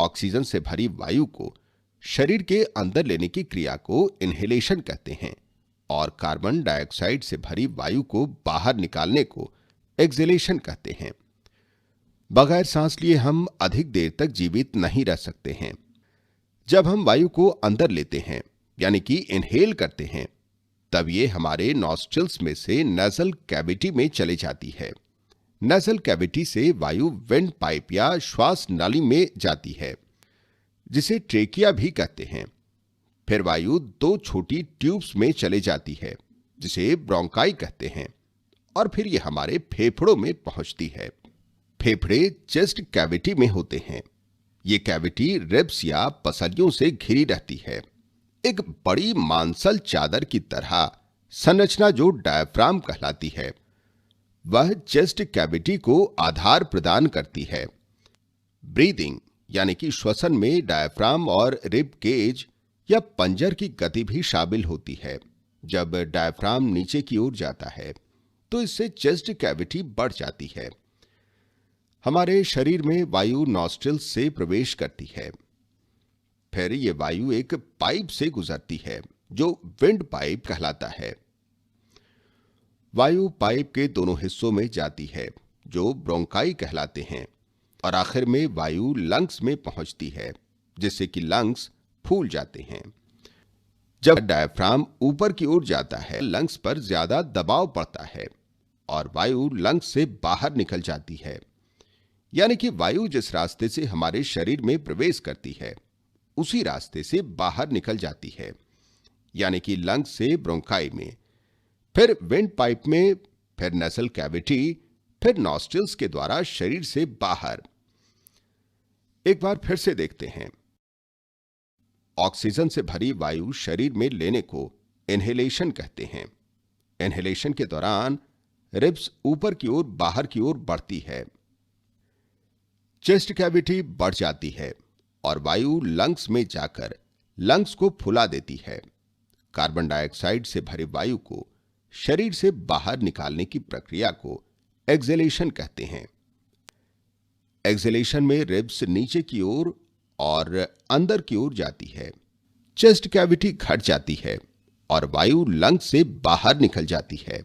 Oxygen से भरी वायु को शरीर के अंदर लेने की क्रिया को इनहेलेशन कहते हैं और कार्बन डाइऑक्साइड से भरी वायु को बाहर निकालने को एक्सहेलेशन कहते हैं। बगैर सांस लिए हम अधिक देर तक जीवित नहीं रह सकते हैं। जब हम वायु को अंदर लेते हैं यानी कि इनहेल करते हैं, तब ये हमारे नॉस्ट्रिल्स में से नेजल कैविटी में चले जाती है। नेजल कैविटी से वायु वेंट पाइप या श्वास नाली में जाती है, जिसे ट्रेकिया भी कहते हैं। फिर वायु दो छोटी ट्यूब्स में चले जाती है, जिसे ब्रोंकाई कहते हैं, और फिर ये हमारे फेफड़ों में पहुंचती है। फेफड़े चेस्ट कैविटी में होते हैं। ये कैविटी रिब्स या पसलियों से घिरी रहती है। एक बड़ी मांसल चादर की तरह संरचना जो डायफ्राम कहलाती है, वह चेस्ट कैविटी को आधार प्रदान करती है। ब्रीदिंग यानी कि श्वसन में डायफ्राम और रिब केज या पंजर की गति भी शामिल होती है। जब डायफ्राम नीचे की ओर जाता है तो इससे चेस्ट कैविटी बढ़ जाती है। हमारे शरीर में वायु नॉस्ट्रिल्स से प्रवेश करती है। फिर यह वायु एक पाइप से गुजरती है जो विंड पाइप कहलाता है। वायु पाइप के दोनों हिस्सों में जाती है जो ब्रोंकाई कहलाते हैं, और आखिर में वायु लंग्स में पहुंचती है, जिससे कि लंग्स फूल जाते हैं। जब डायफ्राम ऊपर की ओर जाता है, लंग्स पर ज्यादा दबाव पड़ता है और वायु लंग्स से बाहर निकल जाती है। यानी कि वायु जिस रास्ते से हमारे शरीर में प्रवेश करती है, उसी रास्ते से बाहर निकल जाती है, यानी कि लंग्स से ब्रोंकाई में, फिर वेंट पाइप में, फिर नेसल कैविटी, फिर नॉस्ट्रिल्स के द्वारा शरीर से बाहर। एक बार फिर से देखते हैं। ऑक्सीजन से भरी वायु शरीर में लेने को इनहेलेशन कहते हैं। इनहेलेशन के दौरान रिब्स ऊपर की ओर बाहर की ओर बढ़ती है, चेस्ट कैविटी बढ़ जाती है और वायु लंग्स में जाकर लंग्स को फुला देती है। कार्बन डाइऑक्साइड से भरी वायु को शरीर से बाहर निकालने की प्रक्रिया को एक्सहेलेशन कहते हैं। एक्सहेलेशन में रिब्स नीचे की ओर और अंदर की ओर जाती है, चेस्ट कैविटी घट जाती है और वायु लंग्स से बाहर निकल जाती है।